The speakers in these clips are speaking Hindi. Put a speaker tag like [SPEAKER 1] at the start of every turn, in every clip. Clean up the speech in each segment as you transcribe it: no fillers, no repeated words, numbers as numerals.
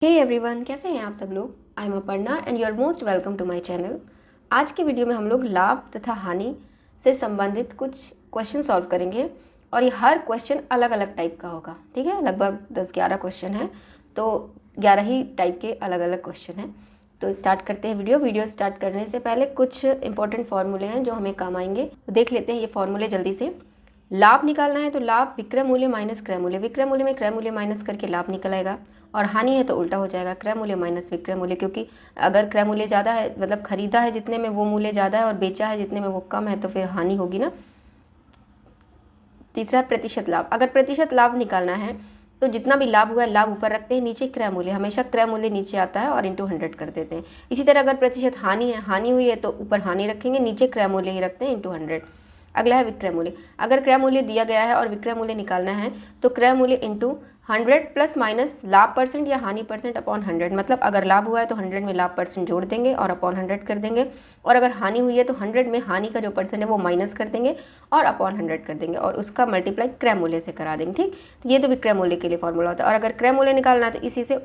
[SPEAKER 1] हे एवरीवन, कैसे हैं आप सब लोग। I am Aparna and you are most welcome to my channel. आज की वीडियो में हम लोग लाभ तथा हानि से संबंधित कुछ क्वेश्चन सॉल्व करेंगे और ये हर क्वेश्चन अलग अलग टाइप का होगा। ठीक है, लगभग 10-11 क्वेश्चन हैं, तो 11 ही टाइप के अलग अलग क्वेश्चन हैं। तो स्टार्ट करते हैं वीडियो स्टार्ट करने से पहले कुछ इंपॉर्टेंट फार्मूले हैं जो हमें काम आएंगे। देख लेते हैं ये फार्मूले जल्दी से। लाभ निकालना है तो लाभ विक्रय मूल्य माइनस क्रय मूल्य, विक्रय मूल्य में क्रय मूल्य माइनस करके लाभ निकल आएगा। और हानि है तो उल्टा हो जाएगा, क्रय मूल्य माइनस विक्रय मूल्य, क्योंकि अगर क्रय मूल्य ज़्यादा है मतलब खरीदा है जितने में वो मूल्य ज़्यादा है और बेचा है जितने में वो कम है, तो फिर हानि होगी ना। तीसरा प्रतिशत लाभ, अगर प्रतिशत लाभ निकालना है तो जितना भी लाभ हुआ है लाभ ऊपर रखते हैं, नीचे क्रय मूल्य, हमेशा क्रय मूल्य नीचे आता है और इंटू 100 कर देते हैं। इसी तरह अगर प्रतिशत हानि है, हानि हुई है तो ऊपर हानि रखेंगे, नीचे क्रय मूल्य ही रखते हैं इंटू 100। अगला है विक्रय मूल्य, अगर क्रय मूल्य दिया गया है और विक्रय मूल्य निकालना है तो क्रय मूल्य इंटू 100 प्लस माइनस लाभ परसेंट या हानि परसेंट अपॉन 100, मतलब अगर लाभ हुआ है तो 100 में लाभ परसेंट जोड़ देंगे और अपॉन 100 कर देंगे, और अगर हानि हुई है तो 100 में हानि का जो परसेंट है वो माइनस कर देंगे और अपॉन 100 कर देंगे और उसका मल्टीप्लाई क्रय मूल्य से करा देंगे। ठीक, तो ये तो विक्रय मूल्य के लिए फॉर्मूला होता है। और अगर क्रय मूल्य निकालना है तो इसी से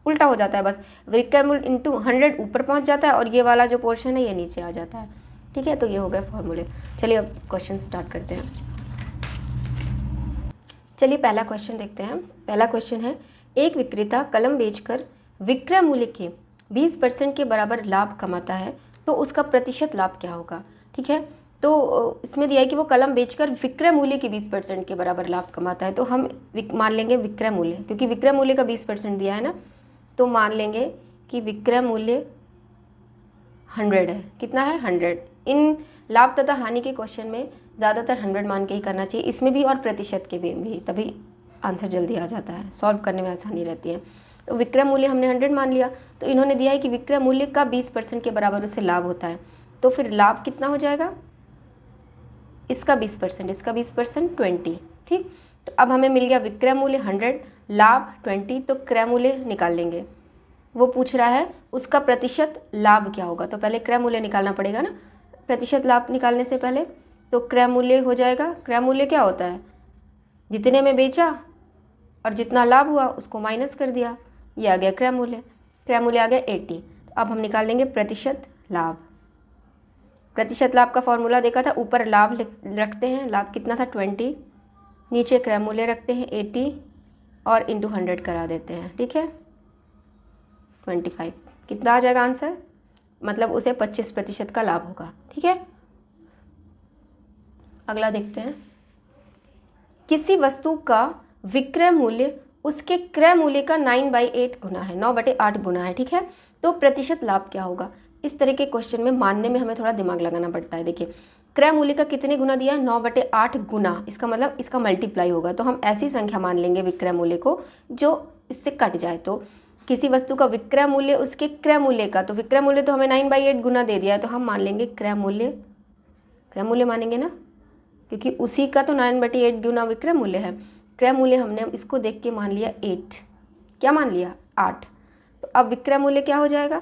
[SPEAKER 1] उल्टा हो जाता है, बस विक्रय मूल्य इंटू 100 ऊपर पहुँच जाता है और ये वाला जो पोर्शन है ये नीचे आ जाता है। ठीक है, तो ये हो गए फॉर्मूले। चलिए अब क्वेश्चन स्टार्ट करते हैं। चलिए पहला क्वेश्चन देखते हैं। पहला क्वेश्चन है, एक विक्रेता कलम बेचकर विक्रय मूल्य के 20% के बराबर लाभ कमाता है तो उसका प्रतिशत लाभ क्या होगा। ठीक है, तो इसमें दिया है कि वो कलम बेचकर विक्रय मूल्य के 20% के बराबर लाभ कमाता है, तो हम मान लेंगे विक्रय मूल्य, क्योंकि विक्रय मूल्य का 20% दिया है ना, तो मान लेंगे कि विक्रय मूल्य 100 है। कितना है? 100। इन लाभ तथा हानि के क्वेश्चन में ज़्यादातर 100 मान के ही करना चाहिए, इसमें भी और प्रतिशत के भी, तभी आंसर जल्दी आ जाता है, सॉल्व करने में आसानी रहती है। तो विक्रय मूल्य हमने 100 मान लिया, तो इन्होंने दिया है कि विक्रय मूल्य का 20% के बराबर उसे लाभ होता है, तो फिर लाभ कितना हो जाएगा? इसका 20%, इसका 20% 20। ठीक, तो अब हमें मिल गया विक्रय मूल्य 100, लाभ 20, तो क्रय मूल्य निकाल लेंगे। वो पूछ रहा है उसका प्रतिशत लाभ क्या होगा, तो पहले क्रय मूल्य निकालना पड़ेगा ना। प्रतिशत लाभ निकालने से पहले तो क्रय मूल्य हो जाएगा, क्रय मूल्य क्या होता है? जितने में बेचा और जितना लाभ हुआ उसको माइनस कर दिया, ये आ गया क्रय मूल्य। क्रय मूल्य आ गया 80। तो अब हम निकाल लेंगे प्रतिशत लाभ। प्रतिशत लाभ का फॉर्मूला देखा था, ऊपर लाभ रखते हैं, लाभ कितना था 20, नीचे क्रय मूल्य रखते हैं 80 और इंटू 100 करा देते हैं। ठीक है, 25 कितना आ जाएगा आंसर, मतलब उसे 25% का लाभ होगा। ठीक है, अगला देखते हैं। किसी वस्तु का विक्रय मूल्य उसके क्रय मूल्य का 9/8 गुना है, 9/8 गुना है। ठीक है, तो प्रतिशत लाभ क्या होगा? इस तरह के क्वेश्चन में मानने में हमें थोड़ा दिमाग लगाना पड़ता है। देखिए, क्रय मूल्य का कितने गुना दिया है? 9/8 गुना, इसका मतलब इसका मल्टीप्लाई होगा, तो हम ऐसी संख्या मान लेंगे विक्रय मूल्य को जो इससे कट जाए। तो किसी वस्तु का विक्रय मूल्य उसके क्रय मूल्य का, तो विक्रय मूल्य तो हमें 9/8 गुना दे दिया है, तो हम मान लेंगे क्रय मूल्य मानेंगे ना, क्योंकि उसी का तो 9/8 गुना विक्रय मूल्य है। क्रय मूल्य हमने इसको देख के मान लिया 8, क्या मान लिया? 8। तो अब विक्रय मूल्य क्या हो जाएगा?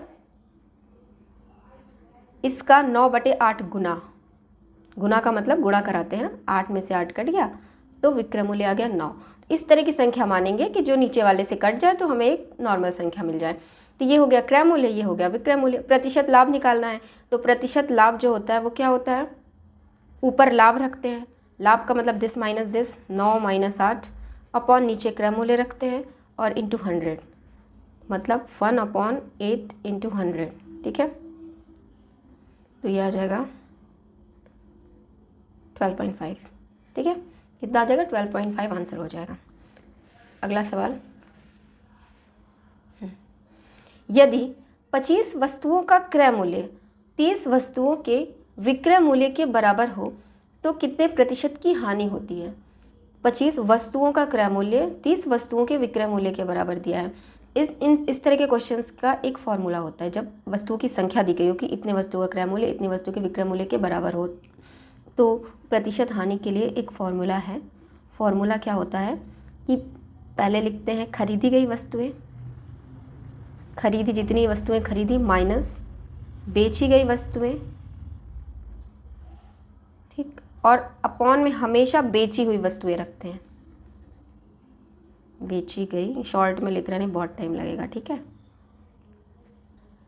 [SPEAKER 1] इसका 9/8 गुना, गुना का मतलब गुणा कराते हैं, 8 में से 8 कट गया तो विक्रय मूल्य आ गया 9। इस तरह की संख्या मानेंगे कि जो नीचे वाले से कट जाए तो हमें एक नॉर्मल संख्या मिल जाए। तो ये हो गया क्रय मूल्य, ये हो गया विक्रय मूल्य। प्रतिशत लाभ निकालना है, तो प्रतिशत लाभ जो होता है वो क्या होता है? ऊपर लाभ रखते हैं, लाभ का मतलब this minus this, 9 minus 8 upon नीचे क्रय मूल्य रखते हैं और इंटू 100, मतलब 1/8 इंटू 100। ठीक है, तो ये आ जाएगा 12.5। ठीक है, कितना आ जाएगा? 12.5 आंसर हो जाएगा। अगला सवाल, यदि 25 वस्तुओं का क्रय मूल्य 30 वस्तुओं के विक्रय मूल्य के बराबर हो तो कितने प्रतिशत की हानि होती है? 25 वस्तुओं का क्रय मूल्य 30 वस्तुओं के विक्रय मूल्य के बराबर दिया है। इस तरह के क्वेश्चंस का एक फॉर्मूला होता है, जब वस्तुओं की संख्या दी गई हो कि इतने वस्तुओं का क्रय मूल्य इतनी वस्तु के विक्रय मूल्य के बराबर हो, तो प्रतिशत हानि के लिए एक फॉर्मूला है। फॉर्मूला क्या होता है कि पहले लिखते हैं खरीदी गई वस्तुएं, जितनी वस्तुएं खरीदी माइनस बेची गई वस्तुएं, ठीक, और अपॉन में हमेशा बेची हुई वस्तुएं रखते हैं। बेची गई, शॉर्ट में लिख रहे हैं, बहुत टाइम लगेगा, ठीक है।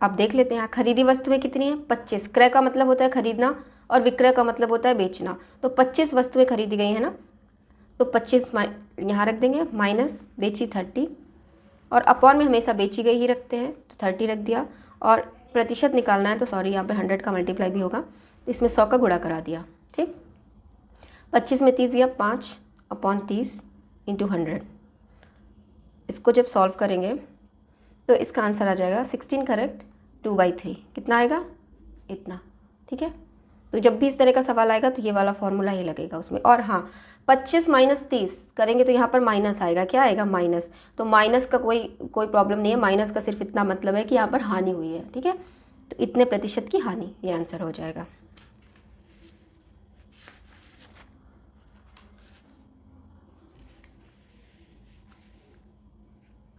[SPEAKER 1] अब देख लेते हैं यहाँ खरीदी वस्तुएं कितनी है, 25। क्रय का मतलब होता है खरीदना और विक्रय का मतलब होता है बेचना। तो 25 वस्तुएं खरीदी गई है ना, तो 25 यहाँ रख देंगे, माइनस बेची 30, और अपॉन में हमेशा बेची गई ही रखते हैं, तो 30 रख दिया। और प्रतिशत निकालना है तो सॉरी यहाँ पे 100 का मल्टीप्लाई भी होगा, तो इसमें 100 का गुणा करा दिया, ठीक। 25 में 30 दिया, 5 अपॉन 30 इंटू 100। इसको जब सॉल्व करेंगे तो इसका आंसर आ जाएगा 16 करेक्ट 2/3। कितना आएगा, इतना, ठीक है। तो जब भी इस तरह का सवाल आएगा तो ये वाला फॉर्मूला ही लगेगा उसमें। और हाँ, 25 माइनस 30 करेंगे तो यहाँ पर माइनस आएगा, क्या आएगा, माइनस। तो माइनस का कोई प्रॉब्लम नहीं है, माइनस का सिर्फ इतना मतलब है कि यहाँ पर हानि हुई है, ठीक है। तो इतने प्रतिशत की हानि, ये आंसर हो जाएगा।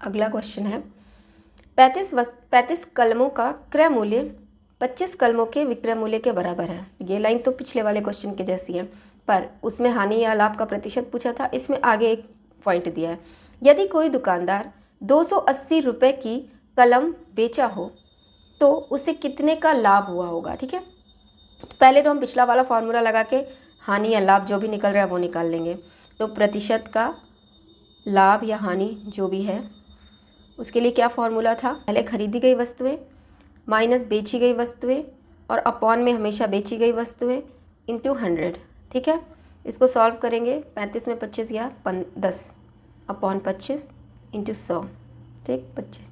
[SPEAKER 1] अगला क्वेश्चन है 35 कलमों का क्रय मूल्य 25 कलमों के विक्रय मूल्य के बराबर है। ये लाइन तो पिछले वाले क्वेश्चन के जैसी है, पर उसमें हानि या लाभ का प्रतिशत पूछा था, इसमें आगे एक पॉइंट दिया है। यदि कोई दुकानदार 280 रुपये की कलम बेचा हो तो उसे कितने का लाभ हुआ होगा, ठीक है। पहले तो हम पिछला वाला फॉर्मूला लगा के हानि या लाभ जो भी निकल रहा है वो निकाल लेंगे। तो प्रतिशत का लाभ या हानि जो भी है उसके लिए क्या फॉर्मूला था, पहले खरीदी गई वस्तुएं माइनस बेची गई वस्तुएं और अपॉन में हमेशा बेची गई वस्तुएं इंटू 100, ठीक है। इसको सॉल्व करेंगे, 35 में 25 या 10 अपॉन 25 इंटू 100, ठीक, 25,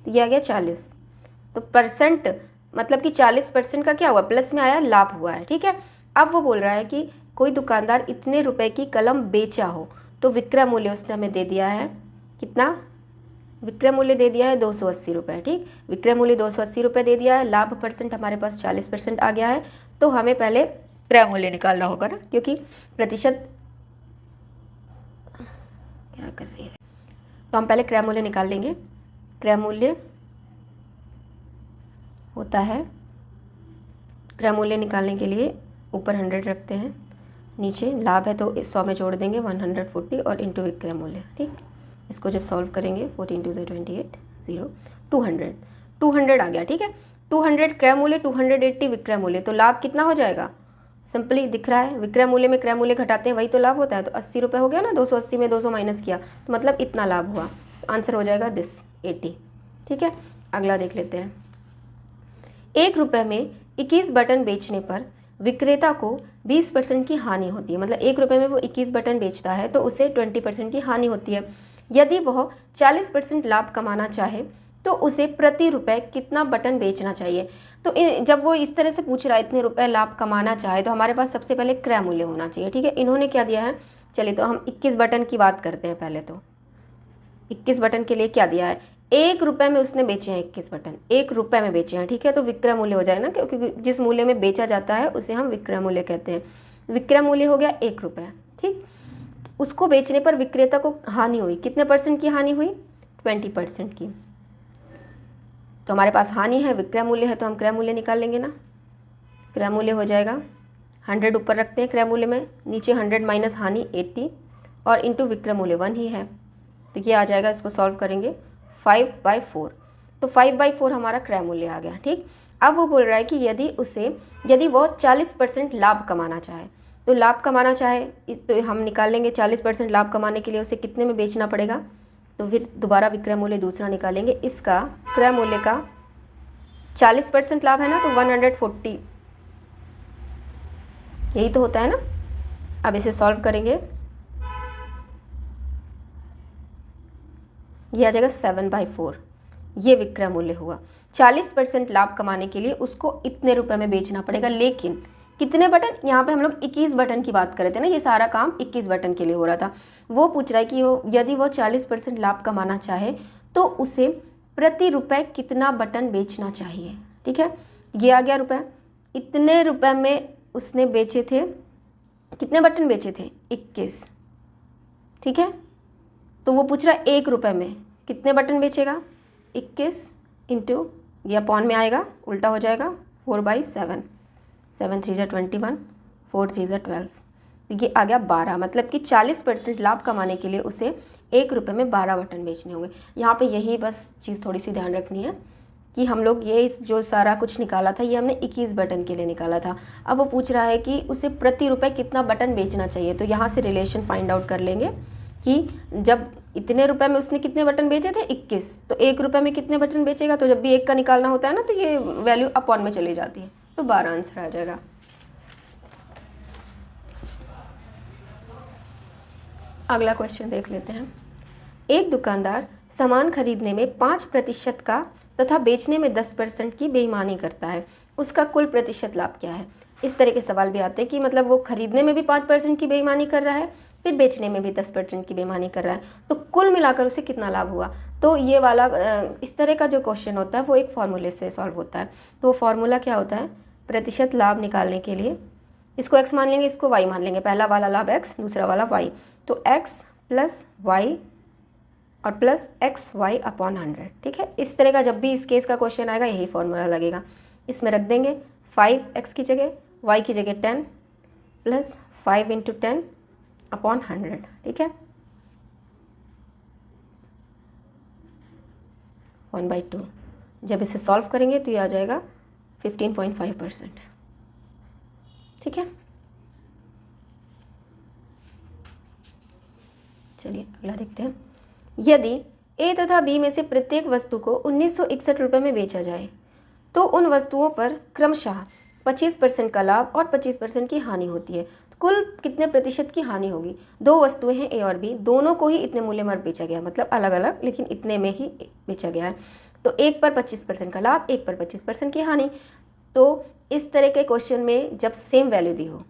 [SPEAKER 1] ये आ गया 40। तो परसेंट मतलब कि 40% का क्या हुआ, प्लस में आया, लाभ हुआ है, ठीक है। अब वो बोल रहा है कि कोई दुकानदार इतने रुपए की कलम बेचा हो तो विक्रय मूल्य उसने हमें दे दिया है कितना, विक्रय मूल्य दे दिया है 280 रुपये, ठीक। विक्रय मूल्य 280 रुपये दे दिया है, लाभ परसेंट हमारे पास 40% आ गया है। तो हमें पहले क्रय मूल्य निकालना होगा ना, क्योंकि प्रतिशत क्या कर रही है, तो हम पहले क्रय मूल्य निकाल लेंगे। क्रय मूल्य होता है, क्रय मूल्य निकालने के लिए ऊपर 100 रखते हैं, नीचे लाभ है तो इस 100 में जोड़ देंगे 140 और इंटू विक्रय मूल्य, ठीक। इसको जब सॉल्व करेंगे 14 × 28 0 200 आ गया, ठीक है। 200 क्रय मूल्य, 280 विक्रय मूल्य, तो लाभ कितना हो जाएगा, सिंपली दिख रहा है, विक्रय मूल्य में क्रय मूल्य घटाते हैं वही तो लाभ होता है। तो 80 रुपये हो गया ना, 280 में 200 माइनस किया तो मतलब इतना लाभ हुआ। तो आंसर हो जाएगा 80, ठीक है। अगला देख लेते हैं। 1 रुपये में 21 बटन बेचने पर विक्रेता को 20% की हानि होती है। मतलब 1 रुपये में वो 21 बटन बेचता है तो उसे 20% की हानि होती है। यदि वह 40% लाभ कमाना चाहे तो उसे प्रति रुपये कितना बटन बेचना चाहिए। तो जब वो इस तरह से पूछ रहा है इतने रुपए लाभ कमाना चाहे, तो हमारे पास सबसे पहले क्रय मूल्य होना चाहिए, ठीक है। इन्होंने क्या दिया है, चलिए तो हम 21 बटन की बात करते हैं। पहले तो 21 बटन के लिए क्या दिया है, 1 रुपये में उसने बेचे हैं 21 बटन, 1 रुपये में बेचे हैं, ठीक है। तो विक्रय मूल्य हो जाएगा ना, क्योंकि जिस मूल्य में बेचा जाता है उसे हम विक्रय मूल्य कहते हैं। विक्रय मूल्य हो गया 1 रुपये, ठीक। उसको बेचने पर विक्रेता को हानि हुई, कितने परसेंट की हानि हुई, 20% की। तो हमारे पास हानि है, विक्रय मूल्य है, तो हम क्रय मूल्य निकाल लेंगे ना। क्रय मूल्य हो जाएगा 100 ऊपर रखते हैं क्रय मूल्य में, नीचे 100 माइनस हानि 80 और इंटू विक्रय मूल्य 1 ही है, तो ये आ जाएगा। इसको सॉल्व करेंगे 5/4, तो 5/4 हमारा क्रय मूल्य आ गया, ठीक। अब वो बोल रहा है कि यदि वो 40% लाभ कमाना चाहे, तो लाभ कमाना चाहे तो हम निकाल लेंगे 40% लाभ कमाने के लिए उसे कितने में बेचना पड़ेगा। तो फिर दोबारा विक्रय मूल्य दूसरा निकालेंगे, इसका क्रय मूल्य का 40% लाभ है ना, तो 140 यही तो होता है ना। अब इसे सॉल्व करेंगे, ये आ जाएगा 7/4, ये विक्रय मूल्य हुआ। 40% लाभ कमाने के लिए उसको इतने रुपए में बेचना पड़ेगा, लेकिन कितने बटन, यहाँ पे हम लोग 21 बटन की बात कर रहे थे ना, ये सारा काम 21 बटन के लिए हो रहा था। वो पूछ रहा है कि यदि वो 40% लाभ कमाना चाहे तो उसे प्रति रुपए कितना बटन बेचना चाहिए, ठीक है। ये आ गया रुपए, इतने रुपए में उसने बेचे थे, कितने बटन बेचे थे, 21, ठीक है। तो वो पूछ रहा है 1 रुपये में कितने बटन बेचेगा, 21 इंटू ये अपॉन में आएगा, उल्टा हो जाएगा 4/7, 7 3 21, 4 3 12, तो ये आ गया 12। मतलब कि 40% लाभ कमाने के लिए उसे ₹1 में 12 बटन बेचने होंगे। यहाँ पे यही बस चीज़ थोड़ी सी ध्यान रखनी है कि हम लोग ये जो सारा कुछ निकाला था ये हमने 21 बटन के लिए निकाला था। अब वो पूछ रहा है कि उसे प्रति रुपए कितना बटन बेचना चाहिए। तो यहाँ से रिलेशन फाइंड आउट कर लेंगे कि जब इतने रुपए में उसने कितने बटन बेचे थे 21, तो ₹1 में कितने बटन बेचेगा, तो जब भी एक का निकालना होता है ना तो ये वैल्यू अपॉन में चली जाती है, तो 12 आंसर आ जाएगा। अगला क्वेश्चन देख लेते हैं। एक दुकानदार सामान खरीदने में 5% का तथा बेचने में 10% की बेईमानी करता है, उसका कुल प्रतिशत लाभ क्या है। इस तरह के सवाल भी आते हैं कि मतलब वो खरीदने में भी 5% की बेईमानी कर रहा है, फिर बेचने में भी 10% की बेईमानी कर रहा है, तो कुल मिलाकर उसे कितना लाभ हुआ। तो ये वाला इस तरह का जो क्वेश्चन होता है वो एक फार्मूले से सॉल्व होता है। तो वो फार्मूला क्या होता है, प्रतिशत लाभ निकालने के लिए इसको x मान लेंगे, इसको y मान लेंगे। पहला वाला लाभ x, दूसरा वाला y, तो x प्लस y और प्लस XY अपॉन 100। ठीक है, इस तरह का जब भी इस केस का क्वेश्चन आएगा यही फॉर्मूला लगेगा। इसमें रख देंगे 5x की जगह y की जगह 10 प्लस 5 × 10 अपॉन 100। ठीक है, 1/2। जब इसे सॉल्व करेंगे तो ये आ जाएगा 15.5%। ठीक है, चलिए अगला देखते हैं। यदि ए तथा बी में से प्रत्येक वस्तु को 1961 रुपये में बेचा जाए तो उन वस्तुओं पर क्रमशः 25% का लाभ और 25% की हानि होती है। तो कुल कितने प्रतिशत की हानि होगी। दो वस्तुएं हैं ए और बी, दोनों को ही इतने मूल्य में बेचा गया, मतलब अलग अलग लेकिन इतने में ही बेचा गया है। तो एक पर 25% का लाभ, एक पर 25% की हानि। तो इस तरह के क्वेश्चन में जब सेम वैल्यू दी हो,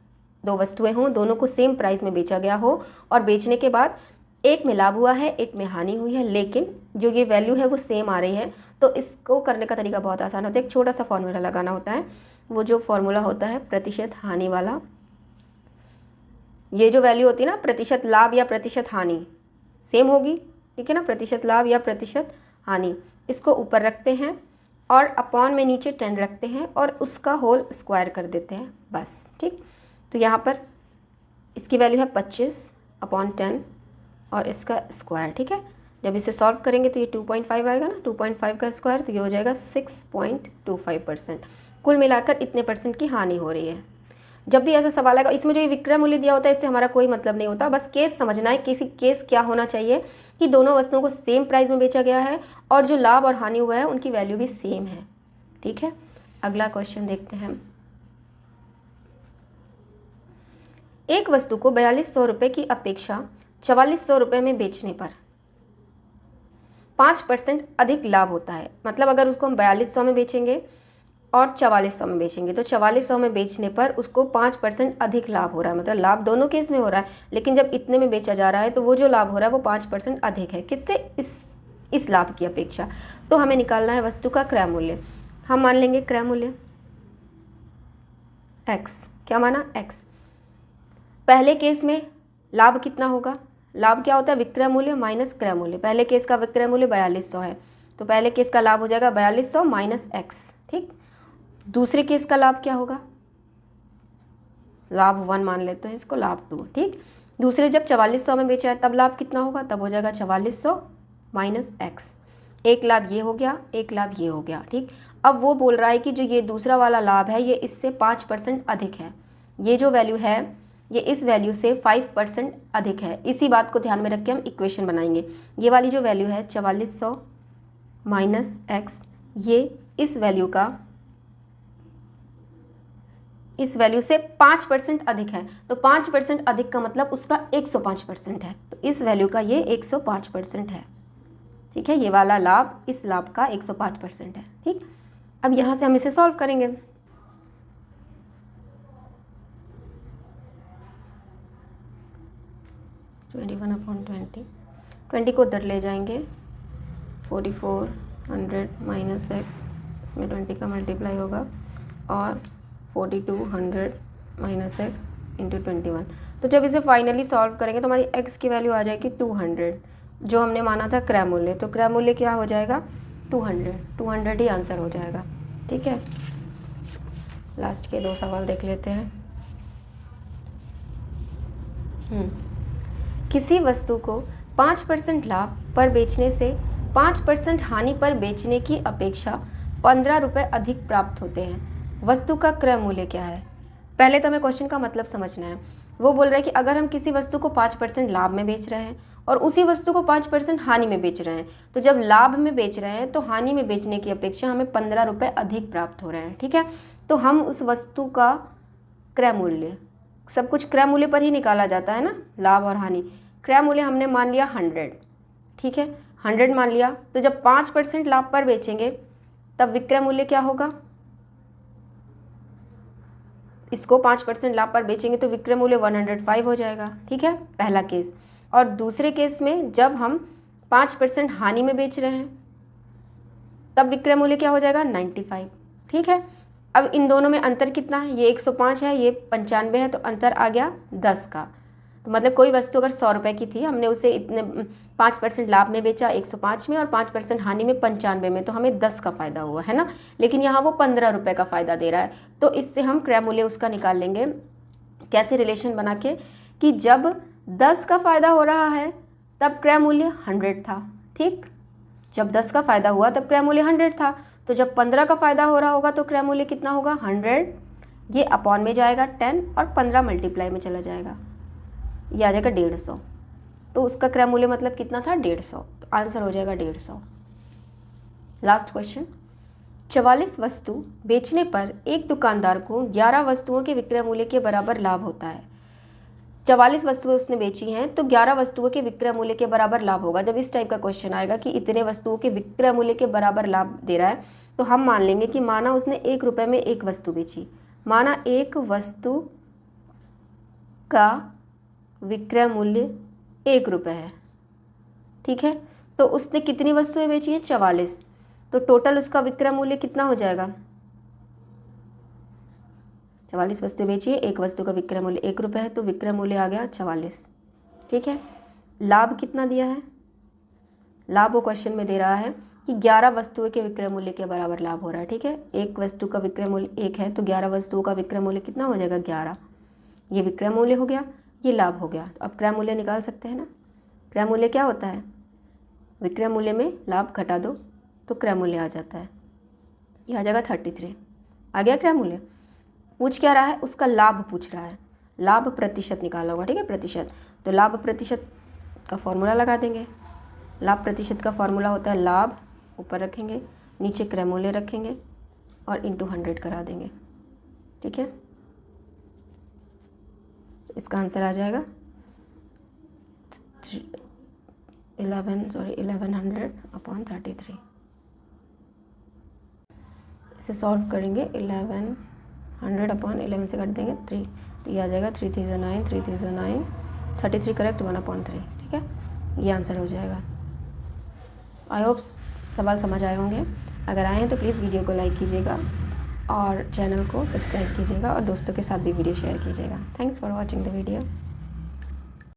[SPEAKER 1] दो वस्तुएं हों, दोनों को सेम प्राइस में बेचा गया हो और बेचने के बाद एक में लाभ हुआ है एक में हानि हुई है, लेकिन जो ये वैल्यू है वो सेम आ रही है, तो इसको करने का तरीका बहुत आसान होता है। एक छोटा सा फॉर्मूला लगाना होता है, वो जो फॉर्मूला होता है प्रतिशत हानि वाला। ये जो वैल्यू होती है ना, प्रतिशत लाभ या प्रतिशत हानि सेम होगी, ठीक है ना, प्रतिशत लाभ या प्रतिशत हानि, इसको ऊपर रखते हैं और अपॉन में नीचे 10 रखते हैं और उसका होल स्क्वायर कर देते हैं, बस। ठीक, तो यहाँ पर इसकी वैल्यू है 25 अपॉन 10 और इसका स्क्वायर। ठीक है, जब इसे सॉल्व करेंगे तो ये 2.5 आएगा ना, 2.5 का स्क्वायर, तो ये हो जाएगा 6.25%। कुल मिलाकर इतने परसेंट की हानि हो रही है। जब भी ऐसा सवाल आएगा, इसमें जो ये विक्रय मूल्य दिया होता है इससे हमारा कोई मतलब नहीं होता, बस केस समझना है। किसी केस क्या होना चाहिए कि दोनों वस्तुओं को सेम प्राइस में बेचा गया है और जो लाभ और हानि हुआ है उनकी वैल्यू भी सेम है। ठीक है, अगला क्वेश्चन देखते हैं। एक वस्तु को 4200 रुपये की अपेक्षा 4400 रुपये में बेचने पर 5% अधिक लाभ होता है। मतलब अगर उसको हम 4200 में बेचेंगे और 4400 में बेचेंगे, तो 4400 में बेचने पर उसको 5% अधिक लाभ हो रहा है। मतलब लाभ दोनों केस में हो रहा है, लेकिन जब इतने में बेचा जा रहा है तो वो जो लाभ हो रहा है वो 5% अधिक है। किससे? इस लाभ की अपेक्षा। तो हमें निकालना है वस्तु का क्रय मूल्य। हम मान लेंगे क्रय मूल्य x। क्या माना? x। पहले केस में लाभ कितना होगा? लाभ क्या होता है? विक्रय मूल्य माइनस क्रय मूल्य। पहले केस का विक्रय मूल्य 4200 है, तो पहले केस का लाभ हो जाएगा 4200 माइनस x। ठीक, दूसरे केस का लाभ क्या होगा? लाभ 1 मान लेते हैं इसको, लाभ 2। ठीक, दूसरे जब 4400 में बेचा है तब लाभ कितना होगा? तब हो जाएगा 4400 माइनस x। एक लाभ ये हो गया, एक लाभ ये हो गया। ठीक, अब वो बोल रहा है कि जो ये दूसरा वाला लाभ है ये इससे 5% अधिक है। ये जो वैल्यू है ये इस वैल्यू से 5% अधिक है। इसी बात को ध्यान में रख के हम इक्वेशन बनाएंगे। ये वाली जो वैल्यू है 4400 माइनस x, ये इस वैल्यू से 5% अधिक है। तो 5% अधिक का मतलब उसका 105% है, तो इस वैल्यू का ये 105% है। ठीक है, ये वाला लाभ इस लाभ का 105% है। ठीक, अब यहाँ से हम इसे सॉल्व करेंगे। ट्वेंटी को उधर ले जाएंगे, 4400 माइनस x, इसमें 20 का मल्टीप्लाई होगा और 4200 माइनस x इंटू 21। तो जब इसे फाइनली सॉल्व करेंगे तो हमारी x की वैल्यू आ जाएगी 200, जो हमने माना था क्रय मूल्य। तो क्रय मूल्य क्या हो जाएगा? 200 ही आंसर हो जाएगा। ठीक है, लास्ट के 2 सवाल देख लेते हैं। किसी वस्तु को 5% लाभ पर बेचने से 5% हानि पर बेचने की अपेक्षा 15 रुपये अधिक प्राप्त होते हैं। वस्तु का क्रय मूल्य क्या है? पहले तो हमें क्वेश्चन का मतलब समझना है। वो बोल रहा है कि अगर हम किसी वस्तु को 5% लाभ में बेच रहे हैं और उसी वस्तु को 5% हानि में बेच रहे हैं, तो जब लाभ में बेच रहे हैं तो हानि में बेचने की अपेक्षा हमें 15 रुपये अधिक प्राप्त हो रहे हैं। ठीक है, तो हम उस वस्तु का क्रय मूल्य, सब कुछ क्रय मूल्य पर ही निकाला जाता है ना, लाभ और हानि। क्रय मूल्य हमने मान लिया 100, ठीक है, 100 मान लिया। तो जब 5% लाभ पर बेचेंगे तब विक्रय मूल्य क्या होगा? इसको 5% लाभ पर बेचेंगे तो विक्रय मूल्य 105 हो जाएगा। ठीक है, पहला केस। और दूसरे केस में जब हम 5% हानि में बेच रहे हैं तब विक्रय मूल्य क्या हो जाएगा? 95। ठीक है, अब इन दोनों में अंतर कितना है? ये 105 है, ये 95 है, तो अंतर आ गया 10 का। तो मतलब कोई वस्तु अगर 100 रुपये की थी, हमने उसे इतने 5% लाभ में बेचा 105 में और 5% हानि में 95 में, तो हमें 10 का फ़ायदा हुआ है ना। लेकिन यहाँ वो 15 रुपये का फ़ायदा दे रहा है, तो इससे हम क्रय मूल्य उसका निकाल लेंगे। कैसे? रिलेशन बना के कि जब 10 का फ़ायदा हो रहा है तब क्रय मूल्य 100 था। ठीक, जब 10 का फ़ायदा हुआ तब क्रय मूल्य 100 था। तो जब 15 का फ़ायदा हो रहा होगा तो क्रय मूल्य कितना होगा? 100, ये अपॉन में जाएगा 10 और 15 मल्टीप्लाई में चला जाएगा, ये आ जाएगा 150। तो उसका क्रय मूल्य मतलब कितना था? 150। तो आंसर हो जाएगा 150। लास्ट क्वेश्चन, 44 वस्तु बेचने पर एक दुकानदार को 11 वस्तुओं के विक्रय मूल्य के बराबर लाभ होता है। 44 वस्तुएं उसने बेची हैं तो 11 वस्तुओं के विक्रय मूल्य के बराबर लाभ होगा। जब इस टाइप का क्वेश्चन आएगा कि इतने वस्तुओं के विक्रय मूल्य के बराबर लाभ दे रहा है, तो हम मान लेंगे कि माना उसने 1 रुपये में एक वस्तु बेची, माना एक वस्तु का विक्रय मूल्य 1 रुपये है। ठीक है, तो उसने कितनी वस्तुएं बेची हैं? 44। तो टोटल उसका विक्रय मूल्य कितना हो जाएगा? 44 वस्तुएं बेची है, एक वस्तु का विक्रय मूल्य 1 रुपये है, तो विक्रय मूल्य आ गया 44। ठीक है, लाभ कितना दिया है? लाभ वो क्वेश्चन में दे रहा है कि 11 वस्तुओं के विक्रय मूल्य के बराबर लाभ हो रहा है। ठीक है, एक वस्तु का विक्रय मूल्य 1 है तो 11 वस्तुओं का विक्रय मूल्य कितना हो जाएगा? 11। ये विक्रय मूल्य हो गया, ये लाभ हो गया। अब क्रय मूल्य निकाल सकते हैं ना। क्रय मूल्य क्या होता है? विक्रय मूल्य में लाभ घटा दो तो क्रय मूल्य आ जाता है, ये आ जाएगा 33। आ गया क्रय मूल्य। पूछ क्या रहा है? उसका लाभ पूछ रहा है, लाभ प्रतिशत निकाला होगा। ठीक है, प्रतिशत, तो लाभ प्रतिशत का फॉर्मूला लगा देंगे। लाभ प्रतिशत का फॉर्मूला होता है लाभ ऊपर रखेंगे, नीचे क्रय मूल्य रखेंगे और इंटू 100 करा देंगे। ठीक है, इसका आंसर आ जाएगा 1100 अपॉन 33। इसे सॉल्व करेंगे, 1100 अपॉन 11 से काट देंगे 3, तो ये आ जाएगा 3 3 9, 3 3 9, 33 करेक्ट, 1/3। ठीक है, ये आंसर हो जाएगा। आई होप सवाल समझ आए होंगे। अगर आए हैं तो प्लीज़ वीडियो को लाइक कीजिएगा और चैनल को सब्सक्राइब कीजिएगा और दोस्तों के साथ भी वीडियो शेयर कीजिएगा। Thanks for watching the video.